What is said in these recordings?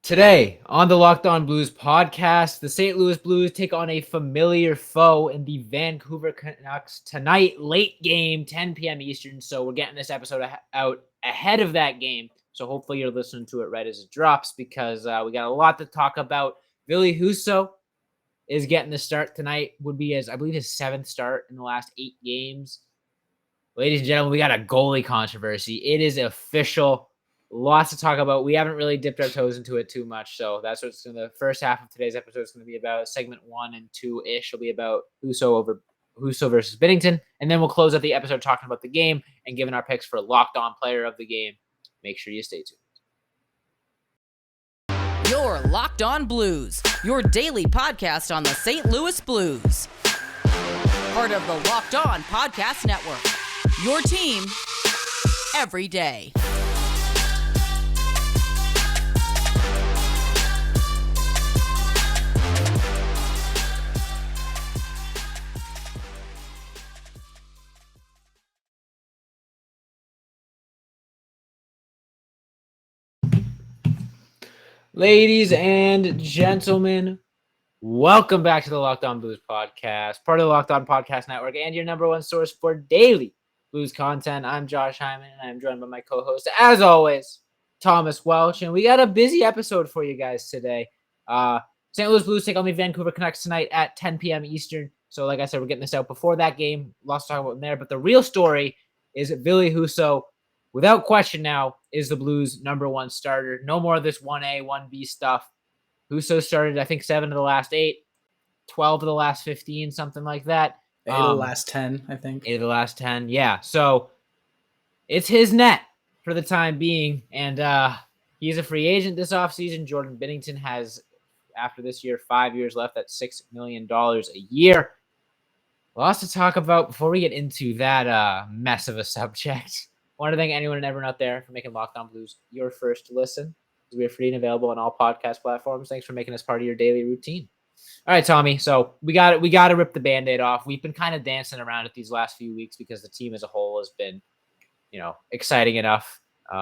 Today on the Locked On Blues podcast, the St. Louis Blues take on a familiar foe in the Vancouver Canucks tonight, late game, 10 p.m. Eastern. So we're getting this episode out ahead of that game. So hopefully you're listening to it right as it drops because we got a lot to talk about. Ville Husso is getting the start tonight. Would be I believe his 7th start in the last 8 games. Ladies and gentlemen, we got a goalie controversy. It is official. Lots to talk about. We haven't really dipped our toes into it too much, so that's what the first half of today's episode is going to be about. Segment 1 and 2-ish will be about Husso versus Binnington, and then we'll close out the episode talking about the game and giving our picks for Locked On Player of the Game. Make sure you stay tuned. You're Locked On Blues, your daily podcast on the St. Louis Blues. Part of the Locked On Podcast Network, your team every day. Ladies and gentlemen, welcome back to the Locked On Blues podcast, part of the Locked On Podcast Network, and your number one source for daily Blues content. I'm Josh Hyman, and I'm joined by my co-host, as always, Thomas Welch, and we got a busy episode for you guys today. St. Louis Blues take on the Vancouver Canucks tonight at 10 p.m. Eastern. So, like I said, we're getting this out before that game. Lots to talk about in there, but the real story is Ville Husso, without question now, is the Blues' number one starter. No more of this 1A, 1B stuff. Husso started, I think, 7 of the last 8, 12 of the last 15, something like that. 8 of the last 10, I think. 8 of the last 10, yeah. So it's his net for the time being. And he's a free agent this offseason. Jordan Binnington has, after this year, 5 years left at $6 million a year. Lots to talk about before we get into that mess of a subject. I want to thank anyone and everyone out there for making Locked On Blues your first listen. We are free and available on all podcast platforms. Thanks for making us part of your daily routine. All right, Tommy. So we got to rip the Band-Aid off. We've been kind of dancing around it these last few weeks because the team as a whole has been, exciting enough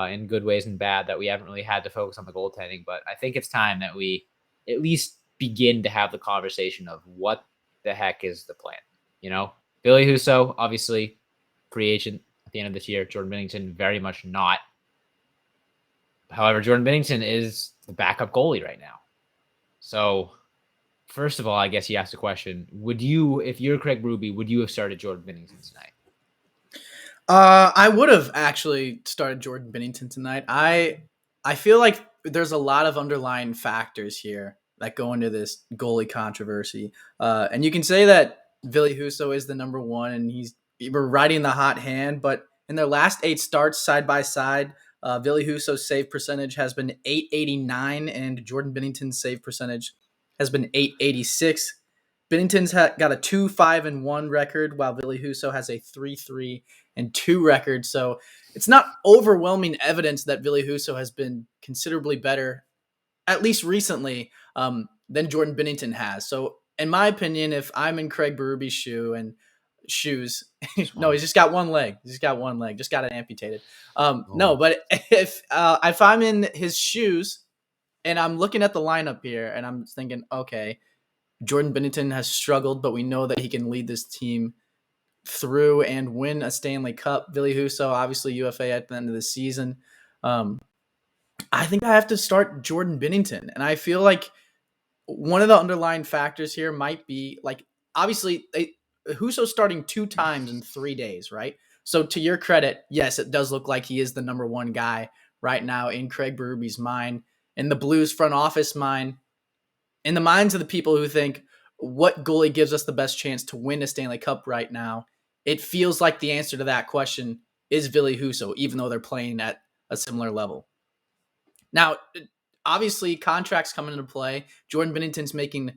in good ways and bad that we haven't really had to focus on the goaltending. But I think it's time that we at least begin to have the conversation of what the heck is the plan. Ville Husso, obviously free agent at the end of this year. Jordan Binnington, very much not. However, Jordan Binnington is the backup goalie right now. So, first of all, I guess you asked the question, would you, if you're Craig Berube, would you have started Jordan Binnington tonight? I would have actually started Jordan Binnington tonight. I feel like there's a lot of underlying factors here that go into this goalie controversy. And you can say that Ville Husso is the number one and we're riding the hot hand, but in their last 8 starts side by side, Ville Husso's save percentage has been .889 and Jordan Binnington's save percentage has been .886. Binnington's got a 2-5-1 record, while Ville Husso has a 3-3-2 record. So it's not overwhelming evidence that Ville Husso has been considerably better, at least recently, than Jordan Binnington has. So in my opinion, if I'm in Craig Berube's shoes. No, he's just got one leg. Just got it amputated. No, but if I'm in his shoes and I'm looking at the lineup here and I'm thinking, okay, Jordan Binnington has struggled, but we know that he can lead this team through and win a Stanley Cup. Ville Husso, obviously UFA at the end of the season. I think I have to start Jordan Binnington. And I feel like one of the underlying factors here might be, like, obviously Husso's starting 2 times in 3 days, right? So to your credit, yes, it does look like he is the number one guy right now in Craig Berube's mind, in the Blues front office mind, in the minds of the people who think what goalie gives us the best chance to win a Stanley Cup right now. It feels like the answer to that question is Ville Husso, even though they're playing at a similar level. Now, obviously, contracts come into play. Jordan Binnington's making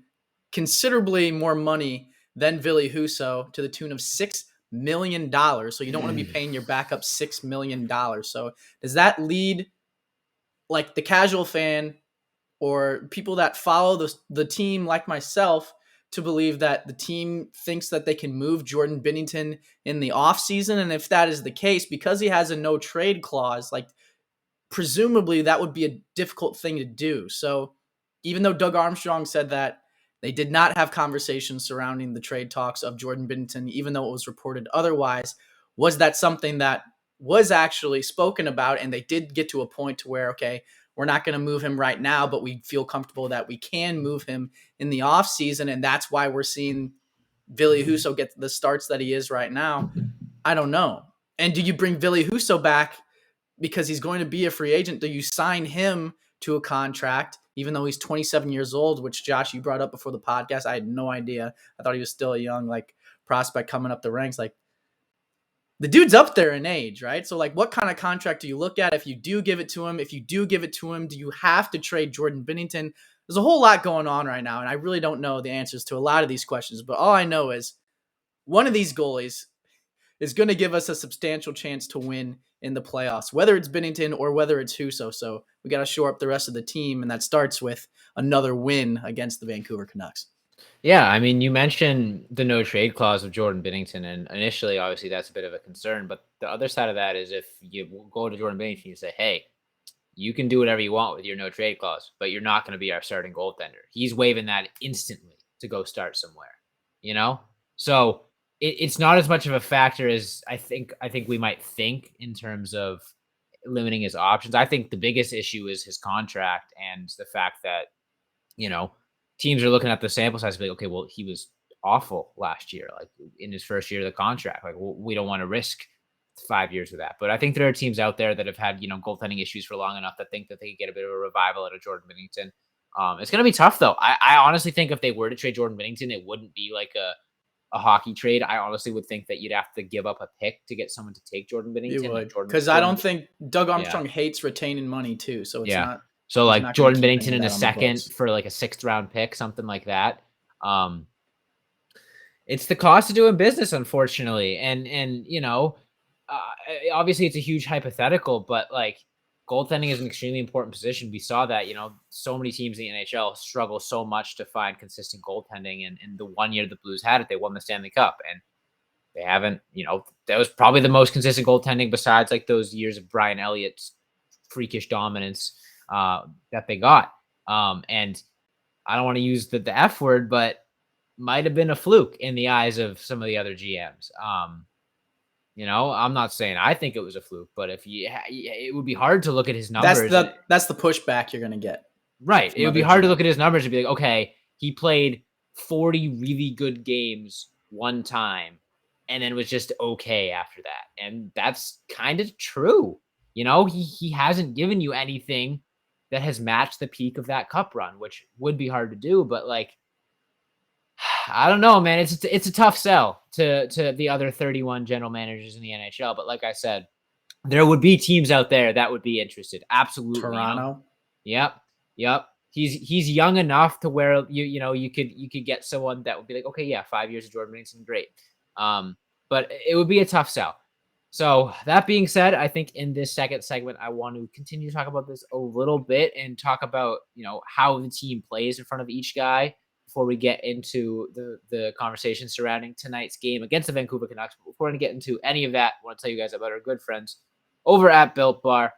considerably more money than Ville Husso, to the tune of $6 million. So you don't want to be paying your backup $6 million. So does that lead, like, the casual fan or people that follow the team like myself to believe that the team thinks that they can move Jordan Binnington in the offseason? And if that is the case, because he has a no trade clause, like, presumably that would be a difficult thing to do. So even though Doug Armstrong said that they did not have conversations surrounding the trade talks of Jordan Binnington, even though it was reported otherwise, was that something that was actually spoken about? And they did get to a point to where, okay, we're not going to move him right now, but we feel comfortable that we can move him in the offseason. And that's why we're seeing Ville Husso get the starts that he is right now. I don't know. And do you bring Ville Husso back because he's going to be a free agent? Do you sign him to a contract, even though he's 27 years old, which Josh, you brought up before the podcast? I had no idea. I thought he was still a young prospect coming up the ranks. The dude's up there in age, right? So what kind of contract do you look at if you do give it to him? If you do give it to him, do you have to trade Jordan Binnington? There's a whole lot going on right now, and I really don't know the answers to a lot of these questions. But all I know is one of these goalies is going to give us a substantial chance to win in the playoffs, whether it's Binnington or whether it's Husso. So we got to shore up the rest of the team, and that starts with another win against the Vancouver Canucks. Yeah, I mean, you mentioned the no trade clause of Jordan Binnington, and initially, obviously, that's a bit of a concern. But the other side of that is if you go to Jordan Binnington, you say, hey, you can do whatever you want with your no trade clause, but you're not going to be our starting goaltender. He's waiving that instantly to go start somewhere, So it's not as much of a factor as I think we might think in terms of limiting his options. I think the biggest issue is his contract and the fact that, teams are looking at the sample size and be like, okay, well, he was awful last year, in his first year of the contract. We don't want to risk 5 years of that. But I think there are teams out there that have had, goaltending issues for long enough that think that they could get a bit of a revival out of Jordan Binnington. It's going to be tough, though. I honestly think if they were to trade Jordan Binnington, it wouldn't be like a hockey trade. I honestly would think that you'd have to give up a pick to get someone to take Jordan Binnington. You would, because I don't think Doug Armstrong hates retaining money too. So it's not. So Jordan Binnington in a second for a 6th round pick, something like that. It's the cost of doing business, unfortunately. And obviously it's a huge hypothetical, but goaltending is an extremely important position. We saw that, so many teams in the NHL struggle so much to find consistent goaltending. And the 1 year the Blues had it, they won the Stanley Cup. And they haven't, that was probably the most consistent goaltending besides those years of Brian Elliott's freakish dominance that they got. And I don't want to use the F word, but might have been a fluke in the eyes of some of the other GMs. I'm not saying I think it was a fluke, but it would be hard to look at his numbers. That's the pushback you're going to get. Right. It would be hard to look at his numbers and be like, okay, he played 40 really good games one time and then was just okay after that. And that's kind of true. He hasn't given you anything that has matched the peak of that cup run, which would be hard to do. But I don't know, man. It's a tough sell to the other 31 general managers in the NHL. But like I said, there would be teams out there that would be interested. Absolutely. Toronto. Yep. He's young enough to where you could get someone that would be like, okay, yeah, 5 years of Jordan Binnington, great. But it would be a tough sell. So that being said, I think in this second segment, I want to continue to talk about this a little bit and talk about, how the team plays in front of each guy before we get into the conversation surrounding tonight's game against the Vancouver Canucks. But before we get into any of that, I want to tell you guys about our good friends over at Built Bar.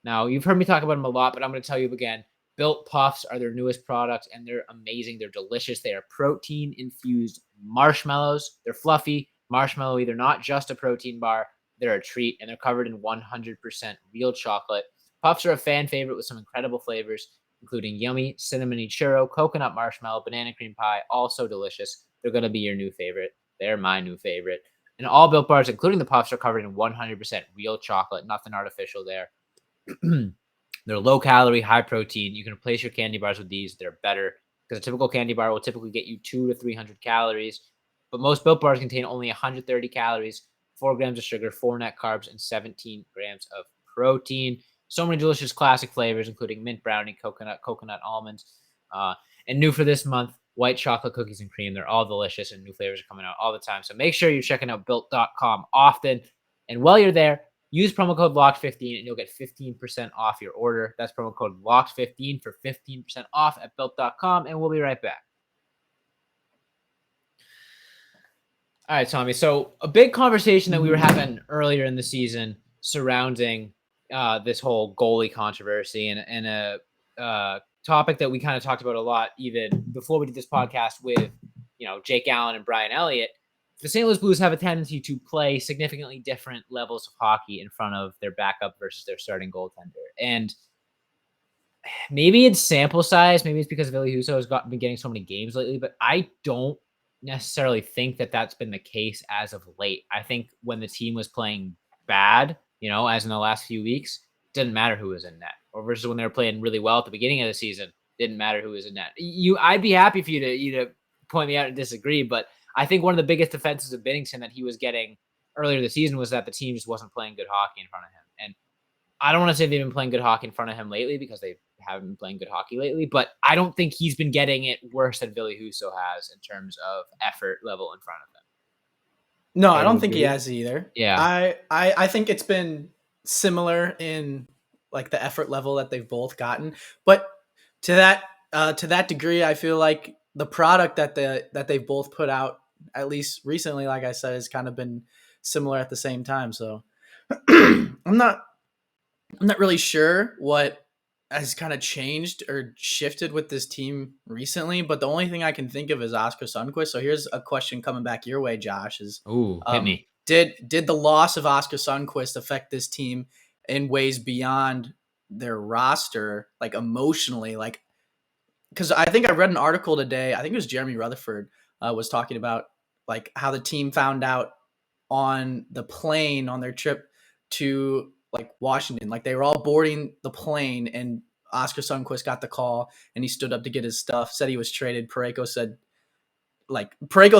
Now, you've heard me talk about them a lot, but I'm going to tell you again, Built Puffs are their newest product, and they're amazing. They're delicious. They are protein-infused marshmallows. They're fluffy, marshmallowy. They're not just a protein bar. They're a treat, and they're covered in 100% real chocolate. Puffs are a fan favorite with some incredible flavors, including yummy cinnamony churro, coconut marshmallow, banana cream pie, all so delicious. They're going to be your new favorite. They're my new favorite. And all Built Bars, including the Puffs, are covered in 100% real chocolate, nothing artificial there. They're low calorie, high protein. You can replace your candy bars with these. They're better because a typical candy bar will typically get you 200 to 300 calories, but most Built Bars contain only 130 calories, 4 grams of sugar, 4 net carbs, and 17 grams of protein. So many delicious classic flavors, including mint brownie, coconut almonds, and new for this month, white chocolate cookies and cream. They're all delicious, and new flavors are coming out all the time. So make sure you're checking out Built.com often. And while you're there, use promo code LOCKED15 and you'll get 15% off your order. That's promo code LOCKED15 for 15% off at Built.com, and we'll be right back. All right, Tommy. So a big conversation that we were having earlier in the season surrounding this whole goalie controversy and a topic that we kind of talked about a lot even before we did this podcast with, Jake Allen and Brian Elliott. The St. Louis Blues have a tendency to play significantly different levels of hockey in front of their backup versus their starting goaltender. And maybe it's sample size. Maybe it's because Ville Husso has been getting so many games lately, but I don't necessarily think that that's been the case as of late. I think when the team was playing bad, as in the last few weeks, it didn't matter who was in net. Or versus when they were playing really well at the beginning of the season, didn't matter who was in net. I'd be happy for you to point me out and disagree, but I think one of the biggest defenses of Binnington that he was getting earlier this season was that the team just wasn't playing good hockey in front of him. And I don't want to say they've been playing good hockey in front of him lately because they haven't been playing good hockey lately, but I don't think he's been getting it worse than Ville Husso has in terms of effort level in front of him. No, I don't think he has either. Yeah. I think it's been similar in like the effort level that they've both gotten, but to that degree, I feel like the product that they've both put out, at least recently, like I said, has kind of been similar at the same time. So I'm not really sure what has kind of changed or shifted with this team recently, but the only thing I can think of is Oscar Sundqvist. So here's a question coming back your way, Josh, is hit me. Did the loss of Oscar Sundqvist affect this team in ways beyond their roster, like emotionally? Like, because I think I read an article today, I think it was Jeremy Rutherford was talking about like how the team found out on the plane on their trip to like Washington. Like they were all boarding the plane and Oscar Sundqvist got the call and he stood up to get his stuff, said he was traded. Parayko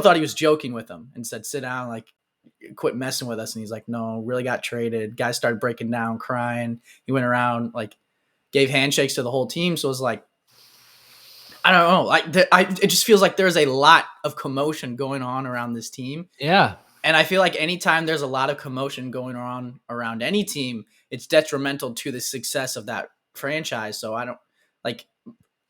thought he was joking with him and said, sit down, like quit messing with us. And he's like, no, really got traded. Guys started breaking down, crying. He went around, like gave handshakes to the whole team. So it was like, I don't know. It just feels like there's a lot of commotion going on around this team. Yeah. And I feel like anytime there's a lot of commotion going on around any team, it's detrimental to the success of that franchise. So I don't like,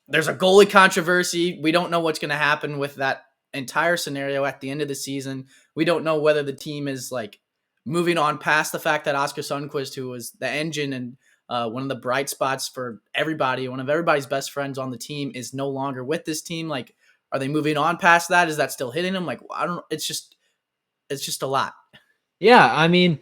there's a goalie controversy. We don't know what's going to happen with that entire scenario at the end of the season. We don't know whether the team is like moving on past the fact that Oscar Sundqvist, who was the engine and one of the bright spots for everybody, one of everybody's best friends on the team, is no longer with this team. Like, are they moving on past that? Is that still hitting them? Like, I don't know. It's just a lot. Yeah. I mean,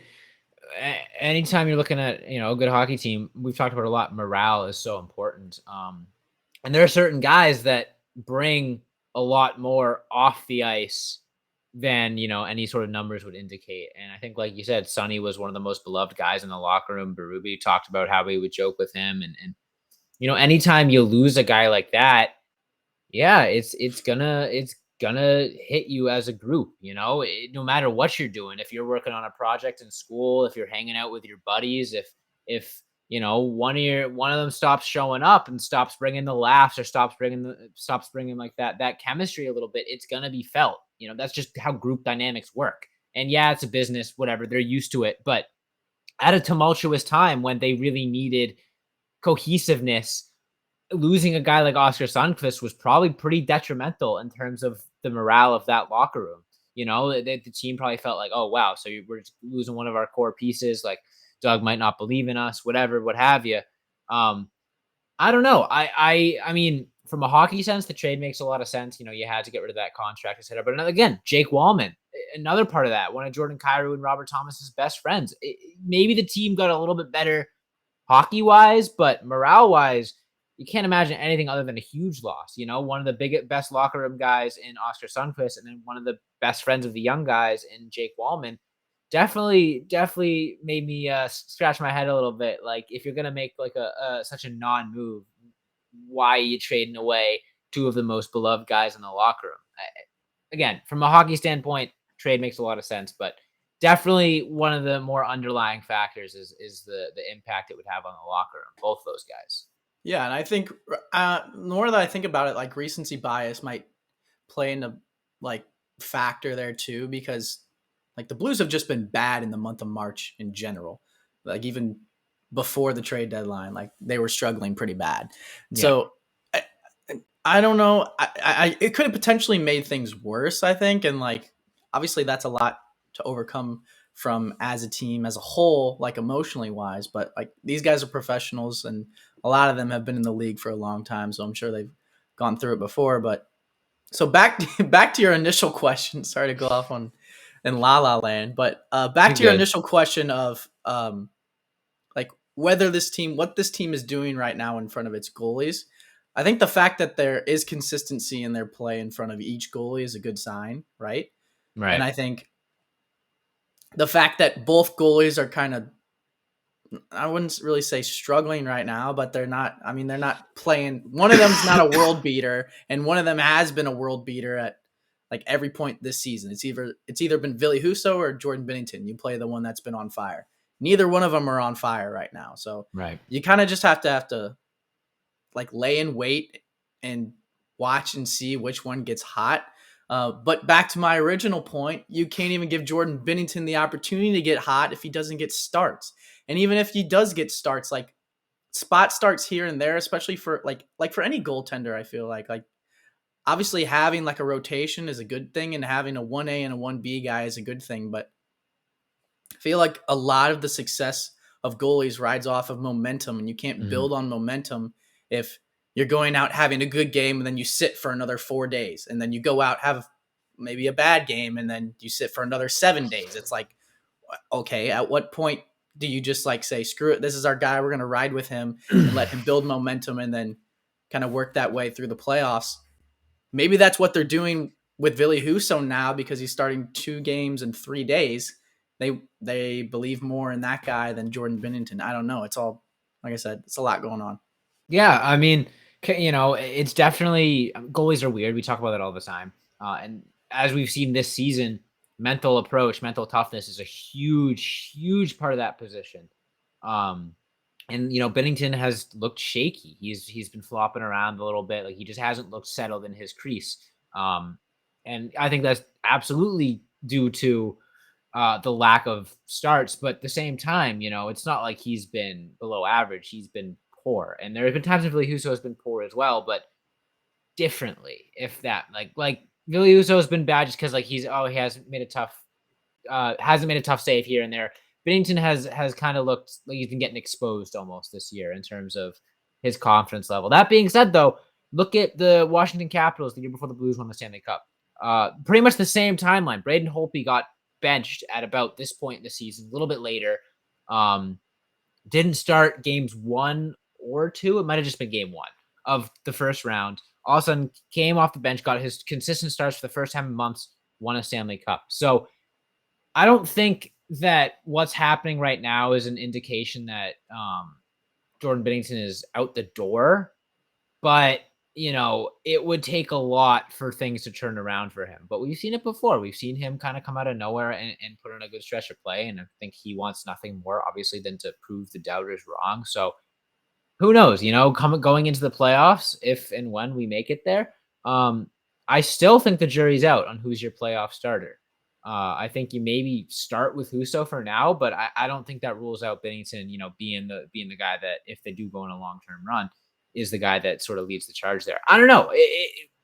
anytime you're looking at, a good hockey team, we've talked about a lot. Morale is so important. And there are certain guys that bring a lot more off the ice than, any sort of numbers would indicate. And I think, like you said, Sonny was one of the most beloved guys in the locker room. Berube talked about how we would joke with him. And anytime you lose a guy like that, yeah, it's gonna hit you as a group, no matter what you're doing. If you're working on a project in school, if you're hanging out with your buddies, if one of them stops showing up and stops bringing the laughs or stops bringing like that chemistry a little bit, it's gonna be felt. That's just how group dynamics work. And yeah, it's a business, whatever, they're used to it. But at a tumultuous time when they really needed cohesiveness, losing a guy like Oscar Sundqvist was probably pretty detrimental in terms of the morale of that locker room. The team probably felt like, oh wow, so we're losing one of our core pieces. Like Doug might not believe in us, whatever, what have you. I don't know. I mean, from a hockey sense, the trade makes a lot of sense. You had to get rid of that contract, etc. But again, Jake Wallman, another part of that, one of Jordan Kyrou and Robert Thomas's best friends. Maybe the team got a little bit better hockey-wise, but morale-wise, you can't imagine anything other than a huge loss. One of the best locker room guys in Oscar Sundqvist, and then one of the best friends of the young guys in Jake Wallman. Definitely made me scratch my head a little bit. Like, if you're gonna make like such a non-move, why are you trading away two of the most beloved guys in the locker room? Again, from a hockey standpoint, trade makes a lot of sense, but definitely one of the more underlying factors is the impact it would have on the locker room. Both of those guys. Yeah, and I think the more that I think about it, like recency bias might play into like factor there too, because like the Blues have just been bad in the month of March in general. Like even before the trade deadline, like they were struggling pretty bad. Yeah. So I don't know. It could have potentially made things worse, I think. And like, obviously that's a lot to overcome from as a team as a whole, like emotionally wise. But like these guys are professionals, and a lot of them have been in the league for a long time, so I'm sure they've gone through it before. But so back to your initial question. Sorry to go off on in La La Land, but back You're to your good. initial question of like whether what this team is doing right now in front of its goalies. I think the fact that there is consistency in their play in front of each goalie is a good sign, right? And Right. I think the fact that both goalies are kind of, I wouldn't really say struggling right now, but they're not. I mean, they're not playing. One of them's not a world beater, and one of them has been a world beater at like every point this season. It's either been Ville Husso or Jordan Binnington. You play the one that's been on fire. Neither one of them are on fire right now, so Right. you kind of just have to like lay in wait and watch and see which one gets hot. But back to my original point, you can't even give Jordan Binnington the opportunity to get hot if he doesn't get starts. And even if he does get starts, like spot starts here and there, especially for like for any goaltender, I feel like obviously having like a rotation is a good thing, and having a 1A and a 1B guy is a good thing. But I feel like a lot of the success of goalies rides off of momentum, and you can't Mhm. build on momentum if you're going out having a good game and then you sit for another 4 days, and then you go out have maybe a bad game and then you sit for another 7 days. It's like, okay, at what point do you just like say, screw it, this is our guy, we're going to ride with him and let him build momentum and then kind of work that way through the playoffs? Maybe that's what they're doing with Ville Husso now because he's starting 2 games in 3 days. They believe more in that guy than Jordan Binnington. I don't know. It's all, like I said, it's a lot going on. Yeah, I mean, it's definitely goalies are weird. We talk about that all the time. And as we've seen this season, mental approach, mental toughness is a huge, huge part of that position. Um, and Bennington has looked shaky. He's been flopping around a little bit. Like he just hasn't looked settled in his crease. Um, and I think that's absolutely due to the lack of starts. But at the same time, it's not like he's been below average. He's been poor, and there have been times when Ville Husso has been poor as well, but differently. If that, like Ville Husso has been bad just because like he hasn't made a tough save here and there. Bennington has kind of looked like he's been getting exposed almost this year in terms of his confidence level. That being said, though, look at the Washington Capitals the year before the Blues won the Stanley Cup. Pretty much the same timeline. Braden Holtby got benched at about this point in the season, a little bit later. Didn't start games 1 or 2. It might have just been game 1 of the first round. All of a sudden came off the bench, got his consistent starts for the first time in months, won a Stanley Cup. So I don't think that what's happening right now is an indication that Jordan Binnington is out the door, but it would take a lot for things to turn around for him. But we've seen it before. We've seen him kind of come out of nowhere and put in a good stretch of play. And I think he wants nothing more, obviously, than to prove the doubters wrong. So who knows, going into the playoffs, if and when we make it there, I still think the jury's out on who's your playoff starter. I think you maybe start with Husso for now, but I don't think that rules out Binnington, being the guy that if they do go on a long-term run is the guy that sort of leads the charge there. I don't know.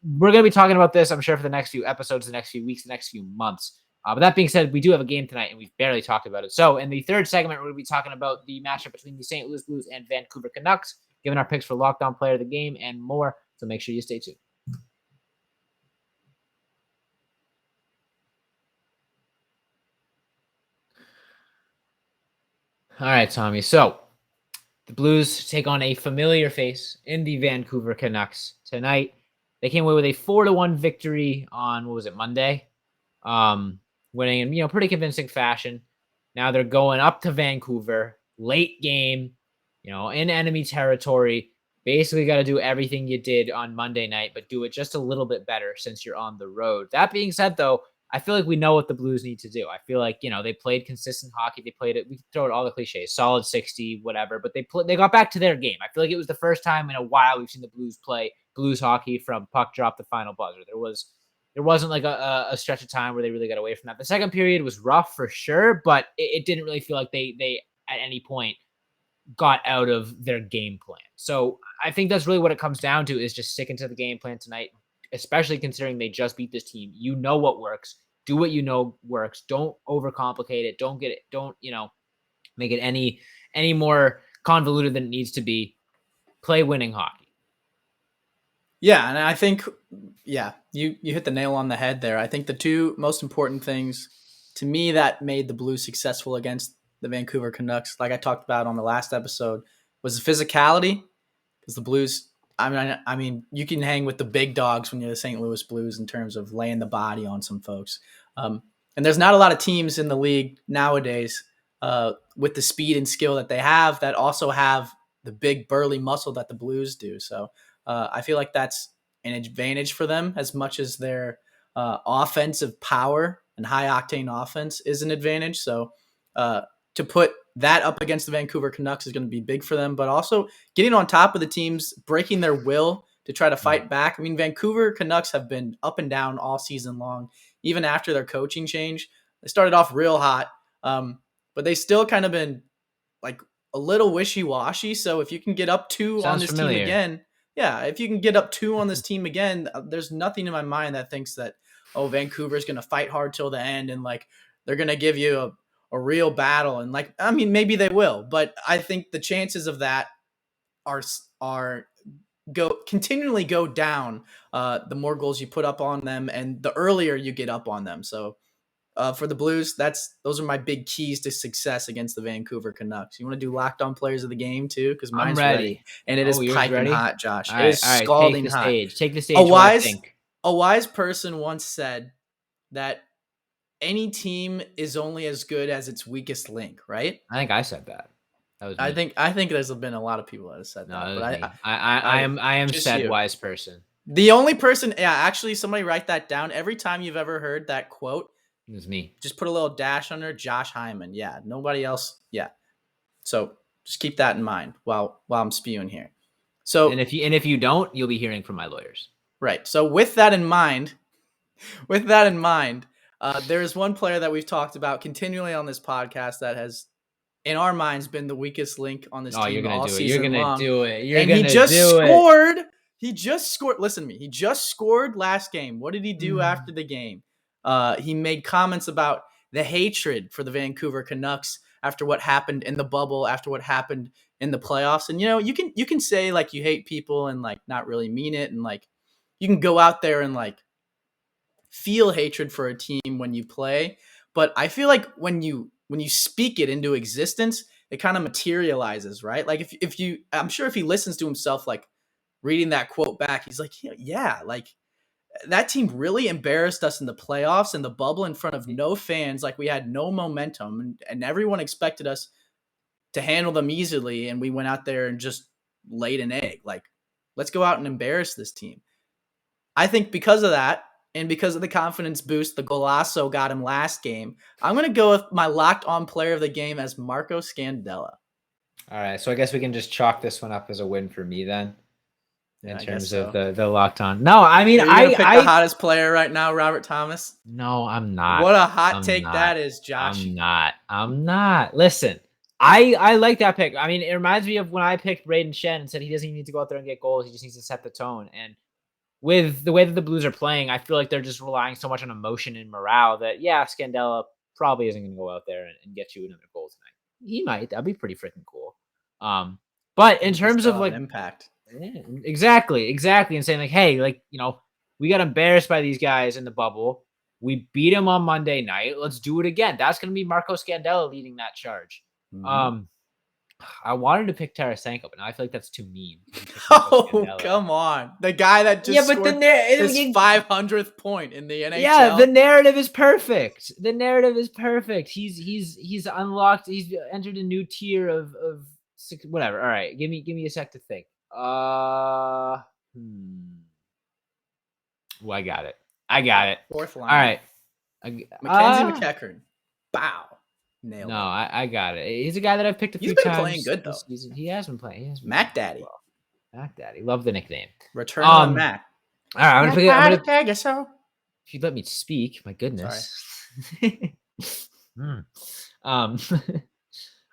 We're going to be talking about this, I'm sure, for the next few episodes, the next few weeks, the next few months. But that being said, we do have a game tonight, and we've barely talked about it. So in the third segment, we're going to be talking about the matchup between the St. Louis Blues and Vancouver Canucks, giving our picks for lockdown player of the game and more. So make sure you stay tuned. All right, Tommy. So the Blues take on a familiar face in the Vancouver Canucks tonight. They came away with a 4-1 victory on, what was it, Monday? Winning in, pretty convincing fashion. Now they're going up to Vancouver, late game, in enemy territory. Basically got to do everything you did on Monday night, but do it just a little bit better since you're on the road. That being said, though, I feel like we know what the Blues need to do. I feel like, they played consistent hockey. They played it. We throw out all the cliches, solid 60, whatever, but they got back to their game. I feel like it was the first time in a while we've seen the Blues play Blues hockey from puck drop to final buzzer. There wasn't like a stretch of time where they really got away from that. The second period was rough for sure, but it didn't really feel like they at any point got out of their game plan. So I think that's really what it comes down to, is just sticking to the game plan tonight, especially considering they just beat this team. You know what works. Do what you know works. Don't overcomplicate it. Don't make it any more convoluted than it needs to be. Play winning hockey. Yeah, and I think, you hit the nail on the head there. I think the two most important things to me that made the Blues successful against the Vancouver Canucks, like I talked about on the last episode, was the physicality. Because the Blues, I mean, you can hang with the big dogs when you're the St. Louis Blues in terms of laying the body on some folks. And there's not a lot of teams in the league nowadays with the speed and skill that they have that also have the big burly muscle that the Blues do. So I feel like that's an advantage for them as much as their offensive power and high octane offense is an advantage. So to put that up against the Vancouver Canucks is going to be big for them, but also getting on top of the teams, breaking their will to try to fight back. I mean, Vancouver Canucks have been up and down all season long, even after their coaching change. They started off real hot, but they still kind of been like a little wishy-washy. So if you can get up two on this team again, if you can get up two on this team again, there's nothing in my mind that thinks that, oh, Vancouver's going to fight hard till the end and like they're going to give you a real battle. And like, I mean, maybe they will, but I think the chances of that are continually go down the more goals you put up on them and the earlier you get up on them. So for the Blues, those are my big keys to success against the Vancouver Canucks. You want to do locked on players of the game too? Because mine's ready. And it is piping hot, Josh. It is scalding hot. Take the stage. A wise person once said that any team is only as good as its weakest link, right? I think I said that. That was me. I think there's been a lot of people that have said that. But I am said wise person. The only person, actually somebody write that down. Every time you've ever heard that quote, it was me. Just put a little dash under Josh Hyman. Yeah, nobody else. Yeah. So just keep that in mind while I'm spewing here. So and if you don't, you'll be hearing from my lawyers. Right. So with that in mind, there is one player that we've talked about continually on this podcast that has, in our minds, been the weakest link on this team all season long. You're gonna do it. And he just scored. He just scored. Listen to me. He just scored last game. What did he do after the game? He made comments about the hatred for the Vancouver Canucks after what happened in the bubble, after what happened in the playoffs. And you can say like you hate people and like not really mean it, and like you can go out there and like feel hatred for a team when you play. But I feel like when you speak it into existence, it kind of materializes, right? Like I'm sure if he listens to himself, like reading that quote back, he's like, yeah, like that team really embarrassed us in the playoffs and the bubble in front of no fans. Like we had no momentum and everyone expected us to handle them easily. And we went out there and just laid an egg. Like, let's go out and embarrass this team. I think because of that, and because of the confidence boost the Golasso got him last game, I'm going to go with my locked on player of the game as Marco Scandella. All right. So I guess we can just chalk this one up as a win for me then. In terms of the locked on. No, I mean, I pick the hottest player right now, Robert Thomas. No, I'm not. What a hot take that is, Josh. I'm not. Listen, I like that pick. I mean, it reminds me of when I picked Braden Shen and said he doesn't even need to go out there and get goals. He just needs to set the tone. And with the way that the Blues are playing, I feel like they're just relying so much on emotion and morale that, Scandella probably isn't going to go out there and get you another goal tonight. He might. That'd be pretty freaking cool. But in terms of like impact. Yeah, exactly. And saying like, hey, like, we got embarrassed by these guys in the bubble. We beat them on Monday night. Let's do it again. That's going to be Marco Scandella leading that charge. Mm-hmm. I wanted to pick Tarasenko, but now I feel like that's too mean. Oh, come on. The guy that just scored his 500th point in the NHL. Yeah, the narrative is perfect. He's unlocked. He's entered a new tier of whatever. All right, give me a sec to think. Well, I got it. Fourth line. All right. Mackenzie McEachern. Bow. Nailed it. No, I got it. He's a guy that I've picked a few times. He's been playing good, though. Season. He has been playing. Mac Daddy. Well. Mac Daddy. Love the nickname. Return on Mac. All right, I'm going to pick it. So. If you'd let me speak, my goodness. I'm going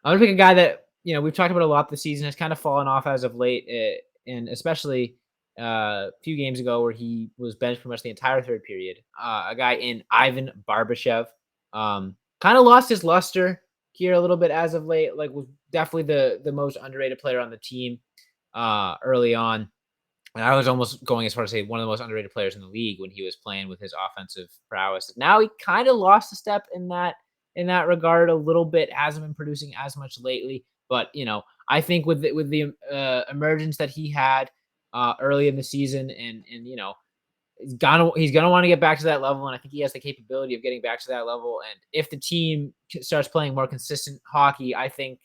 to pick a guy that, we've talked about a lot this season, has kind of fallen off as of late, and especially a few games ago where he was benched pretty much the entire third period. A guy in Ivan Barbashev, kind of lost his luster here a little bit as of late. Like was definitely the most underrated player on the team early on. And I was almost going as far as say one of the most underrated players in the league when he was playing with his offensive prowess. Now he kind of lost a step in that regard a little bit. Hasn't been producing as much lately, but I think with the emergence that he had early in the season, and he's gonna want to get back to that level, and I think he has the capability of getting back to that level. And if the team starts playing more consistent hockey, I think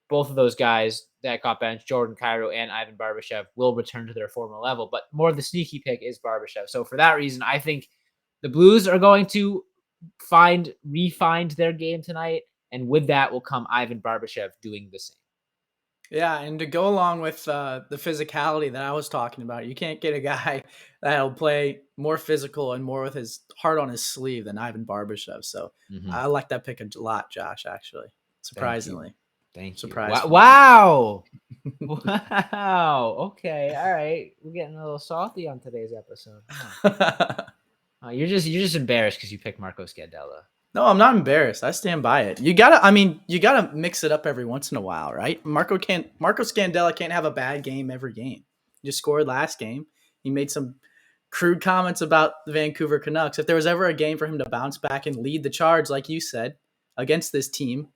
both of those guys that got benched, Jordan Kyrou and Ivan Barbashev, will return to their former level. But more of the sneaky pick is Barbashev. So for that reason, I think the Blues are going to refine their game tonight, and with that will come Ivan Barbashev doing the same. Yeah, and to go along with the physicality that I was talking about, you can't get a guy that'll play more physical and more with his heart on his sleeve than Ivan Barbashev. So I like that pick a lot, Josh, actually. Surprisingly. Thank you. Surprisingly. Wow. Wow. Okay. All right. We're getting a little salty on today's episode. You're just embarrassed because you picked Marco Scandella. No, I'm not embarrassed. I stand by it. You gotta mix it up every once in a while, right? Marco Scandella can't have a bad game every game. He just scored last game. He made some crude comments about the Vancouver Canucks. If there was ever a game for him to bounce back and lead the charge, like you said, against this team,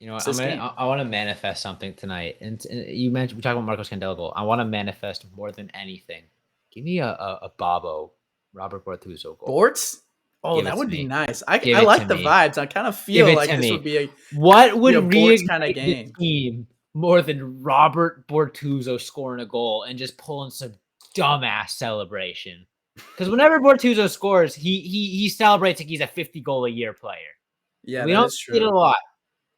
I want to manifest something tonight. And we talking about Marco Scandella goal. I want to manifest more than anything. Give me a Bobo, Robert Bortuzzo goal. Bortz? Oh, that would be nice. I like the vibes. I kind of feel like this would be a what would reignite kind of game the team more than Robert Bortuzzo scoring a goal and just pulling some dumbass celebration. Because whenever Bortuzzo scores, he celebrates like he's a 50-goal-a-year player. Yeah, we don't see it a lot.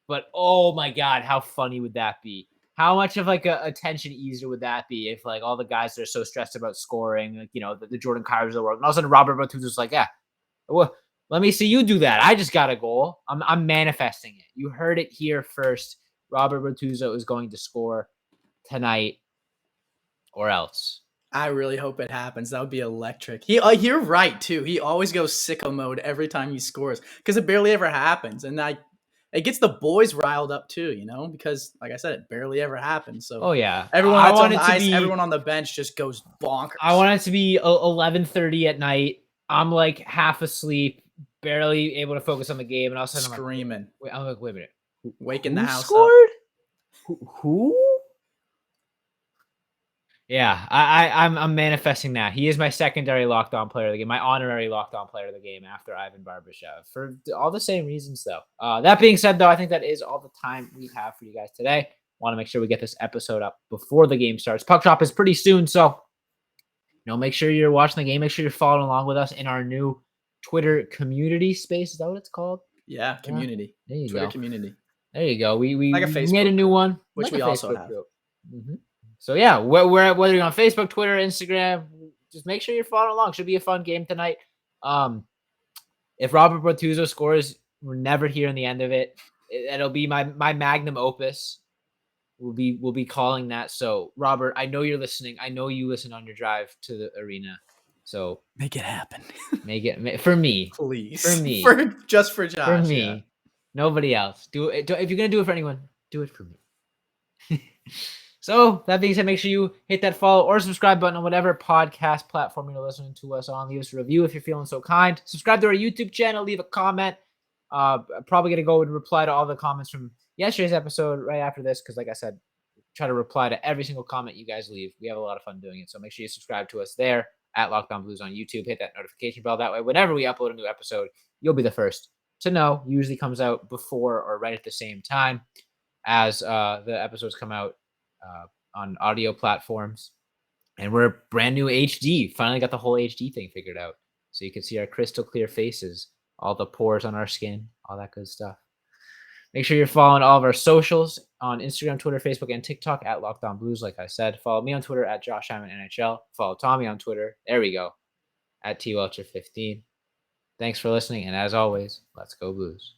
But oh my God, how funny would that be? How much of like a attention easer would that be if like all the guys that are so stressed about scoring, like the Jordan Kyrous of the world, and all of a sudden Robert Bortuzzo's like, yeah, well, let me see you do that. I just got a goal. I'm manifesting it. You heard it here first. Robert Bortuzzo is going to score tonight, or else. I really hope it happens. That would be electric. You're right too. He always goes sicko mode every time he scores because it barely ever happens, and it gets the boys riled up too, because like I said, it barely ever happens. So everyone that's on the ice, everyone on the bench just goes bonkers. I want it to be 11:30 at night. I'm like half asleep, barely able to focus on the game, and all of a sudden screaming. I'm like, wait a minute, waking the house scored? Up. Who? Yeah, I'm manifesting that. He is my secondary locked on player of the game, my honorary locked on player of the game after Ivan Barbashev for all the same reasons, though. That being said, though, I think that is all the time we have for you guys today. Want to make sure we get this episode up before the game starts. Puck drop is pretty soon, so make sure you're watching the game. Make sure you're following along with us in our new Twitter community space. Is that what it's called? Yeah, community. There you Twitter go. community. There you go. We like a Facebook made a new one, which we also have. Mm-hmm. So yeah, whether you're on Facebook, Twitter, Instagram, just make sure you're following along. Should be a fun game tonight. If Robert Bortuzzo scores, we're never hearing the end of it. It'll be my magnum opus. We'll be calling that. So Robert, I know you're listening. I know you listen on your drive to the arena. So make it happen. Make it for me, please. For me, just for Josh. For me, yeah. Nobody else. Do it. If you're gonna do it for anyone, do it for me. So that being said, make sure you hit that follow or subscribe button on whatever podcast platform you're listening to us on. Leave us a review if you're feeling so kind. Subscribe to our YouTube channel. Leave a comment. Probably gonna go and reply to all the comments from yesterday's episode right after this because, like I said, try to reply to every single comment you guys leave. We have a lot of fun doing it. So make sure you subscribe to us there at Locked On Blues on YouTube. Hit that notification bell. That way, whenever we upload a new episode, you'll be the first to know. Usually comes out before or right at the same time as the episodes come out on audio platforms. And we're brand new HD. Finally got the whole HD thing figured out. So you can see our crystal clear faces, all the pores on our skin, all that good stuff. Make sure you're following all of our socials on Instagram, Twitter, Facebook, and TikTok at Locked On Blues. Like I said, follow me on Twitter at Josh Hyman NHL. Follow Tommy on Twitter. There we go. At TWelcher15. Thanks for listening. And as always, let's go Blues.